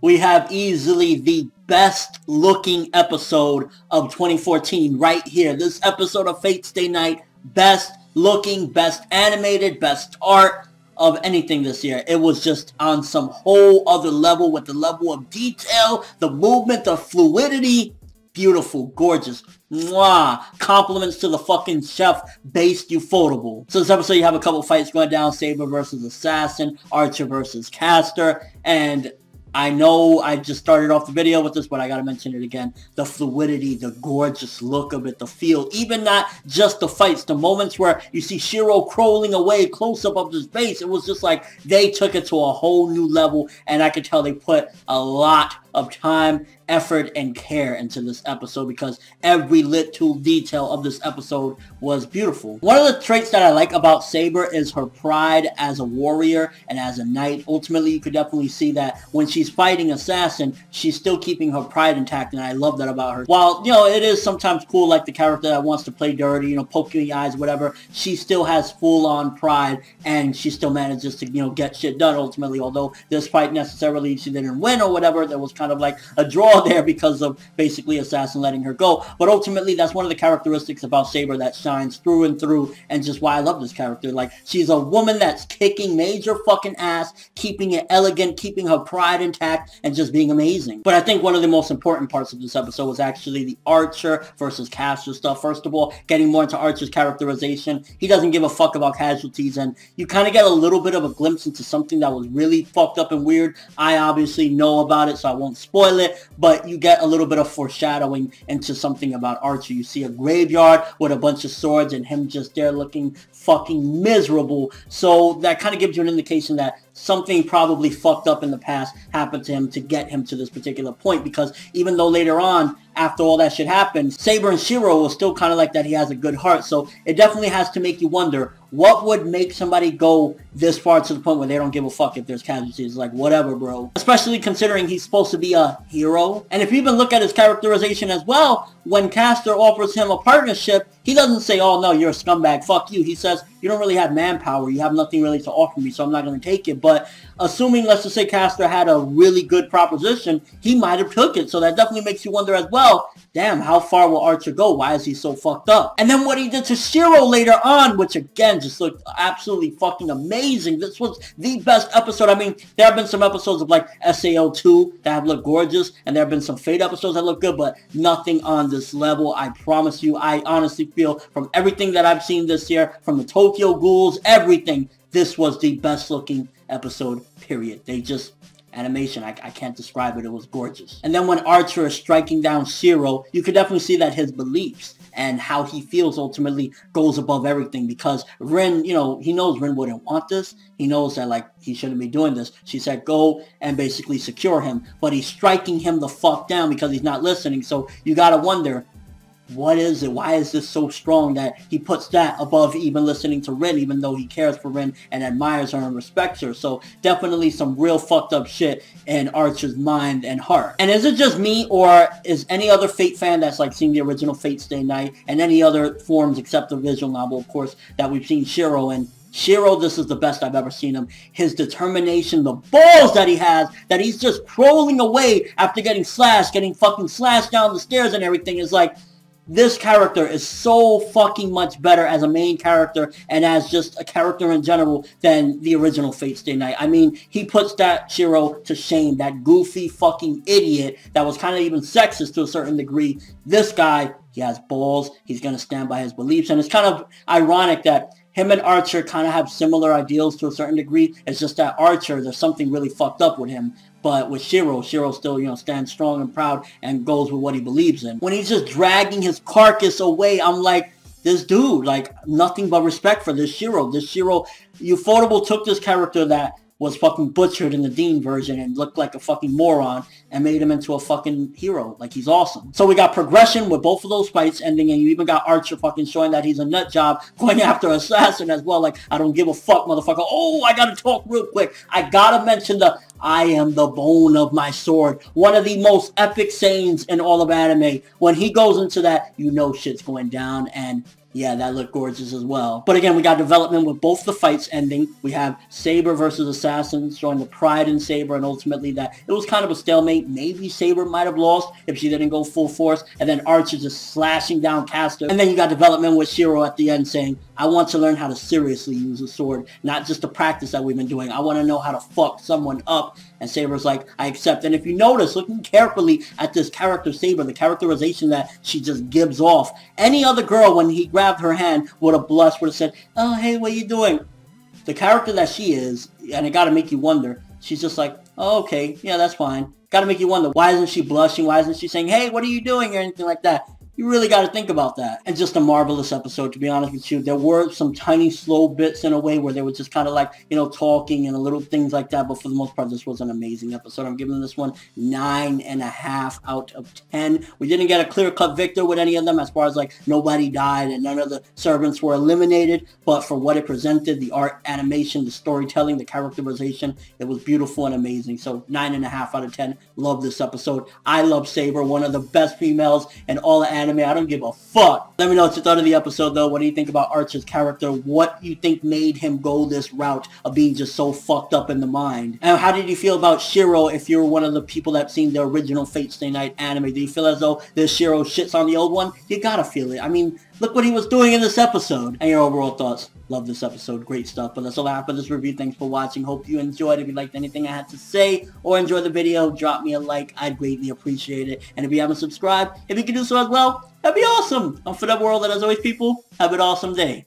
We have easily the best looking episode of 2014 right here. This episode of Fate Stay Night, best looking, best animated, best art of anything this year. It was just on some whole other level with the level of detail, the movement, the fluidity. Beautiful, gorgeous, mwah, compliments to the fucking chef, based ufotable. So this episode you have a couple fights going down, Saber versus Assassin, Archer versus Caster, and I know I just started off the video with this, but I gotta mention it again. The fluidity, the gorgeous look of it, the feel, even not just the fights, the moments where you see Shiro crawling away, close up of his base, it was just like they took it to a whole new level, and I could tell they put a lot of time, effort, and care into this episode because every little detail of this episode was beautiful. One of the traits that I like about Saber is her pride as a warrior and as a knight. Ultimately, you could definitely see that when she's fighting Assassin, she's still keeping her pride intact, and I love that about her. While, you know, it is sometimes cool, like the character that wants to play dirty, you know, poke you in the eyes, whatever, she still has full-on pride, and she still manages to, you know, get shit done ultimately, although this fight necessarily she didn't win or whatever. There was kind of like a draw there because of basically Assassin letting her go. But ultimately, that's one of the characteristics about Saber that shines through and through, and just why I love this character. Like, she's a woman that's kicking major fucking ass, keeping it elegant, keeping her pride intact, and just being amazing. But I think one of the most important parts of this episode was actually the Archer versus Caster stuff. First of all, getting more into Archer's characterization. He doesn't give a fuck about casualties, and you kind of get a little bit of a glimpse into something that was really fucked up and weird. I obviously know about it, so I won't spoil it, but you get a little bit of foreshadowing into something about Archer. You see a graveyard with a bunch of swords and him just there looking fucking miserable, so that kind of gives you an indication that something probably fucked up in the past happened to him to get him to this particular point, because even though later on, after all that shit happened, Saber and Shiro was still kind of like that he has a good heart, so it definitely has to make you wonder, what would make somebody go this far to the point where they don't give a fuck if there's casualties? Like, whatever, bro. Especially considering he's supposed to be a hero. And if you even look at his characterization as well, when Caster offers him a partnership, he doesn't say, oh no, you're a scumbag, fuck you. He says, you don't really have manpower, you have nothing really to offer me, so I'm not going to take it. But assuming, let's just say Caster had a really good proposition, he might have took it. So that definitely makes you wonder as well, damn, how far will Archer go? Why is he so fucked up? And then what he did to Shiro later on, which again just looked absolutely fucking amazing. This was the best episode. I mean, there have been some episodes of like SAO2 that have looked gorgeous, and there have been some Fate episodes that look good, but nothing on this level. I promise you, I honestly feel from everything that I've seen this year, from the Tokyo Ghouls, everything, this was the best looking episode, period. They just, animation, I can't describe it, it was gorgeous. And then when Archer is striking down Shiro, you could definitely see that his beliefs and how he feels ultimately goes above everything, because Rin, you know, he knows Rin wouldn't want this. He knows that, like, he shouldn't be doing this. She said go and basically secure him, but he's striking him the fuck down because he's not listening. So you gotta wonder, what is it? Why is this so strong that he puts that above even listening to Rin, even though he cares for Rin and admires her and respects her? So definitely some real fucked up shit in Archer's mind and heart. And is it just me, or is any other Fate fan that's like seen the original Fate Stay Night and any other forms except the visual novel, of course, that we've seen Shiro in? Shiro, this is the best I've ever seen him. His determination, the balls that he has, that he's just crawling away after getting fucking slashed down the stairs and everything, is like, this character is so fucking much better as a main character and as just a character in general than the original Fate Stay Night. I mean, he puts that Shiro to shame, that goofy fucking idiot that was kind of even sexist to a certain degree. This guy, he has balls, he's going to stand by his beliefs, and it's kind of ironic that him and Archer kind of have similar ideals to a certain degree. It's just that Archer, there's something really fucked up with him. But with Shiro still, you know, stands strong and proud and goes with what he believes in. When he's just dragging his carcass away, I'm like, this dude, like, nothing but respect for this Shiro. This Shiro, Ufotable took this character that was fucking butchered in the Dean version and looked like a fucking moron and made him into a fucking hero. Like, he's awesome. So we got progression with both of those fights ending, and you even got Archer fucking showing that he's a nut job, going after Assassin as well. Like, I don't give a fuck, motherfucker. Oh, I gotta talk real quick. I gotta mention the I am the bone of my sword. One of the most epic sayings in all of anime. When he goes into that, you know shit's going down, and Yeah, that looked gorgeous as well. But again, we got development with both the fights ending. We have Saber versus Assassin, showing the pride in Saber, and ultimately that it was kind of a stalemate. Maybe Saber might have lost if she didn't go full force, and then Archer just slashing down Caster. And then you got development with Shiro at the end saying, I want to learn how to seriously use a sword, not just the practice that we've been doing. I want to know how to fuck someone up. And Saber's like, I accept. And if you notice, looking carefully at this character Saber, the characterization that she just gives off, any other girl, when he grabbed her hand, would have blushed, would have said, oh, hey, what are you doing? The character that she is, and it got to make you wonder, she's just like, oh, okay, yeah, that's fine. Got to make you wonder, why isn't she blushing? Why isn't she saying, hey, what are you doing? Or anything like that. You really got to think about that. And just a marvelous episode, to be honest with you. There were some tiny slow bits in a way where they were just kind of like, you know, talking and little things like that. But for the most part, this was an amazing episode. I'm giving this one 9.5 out of 10. We didn't get a clear-cut victor with any of them as far as like nobody died and none of the servants were eliminated. But for what it presented, the art, animation, the storytelling, the characterization, it was beautiful and amazing. So 9.5 out of 10. Love this episode. I love Saber, one of the best females in all the anime. I don't give a fuck. Let me know what you thought of the episode, though. What do you think about Archer's character? What you think made him go this route of being just so fucked up in the mind? And how did you feel about Shiro if you're one of the people that seen the original Fate Stay Night anime? Do you feel as though this Shiro shits on the old one? You gotta feel it. I mean, look what he was doing in this episode. And your overall thoughts. Love this episode. Great stuff. But that's all I have for this review. Thanks for watching. Hope you enjoyed. If you liked anything I had to say or enjoyed the video, drop me a like. I'd greatly appreciate it. And if you haven't subscribed, if you can do so as well, that'd be awesome. I'm ForneverWorld, and as always, people, have an awesome day.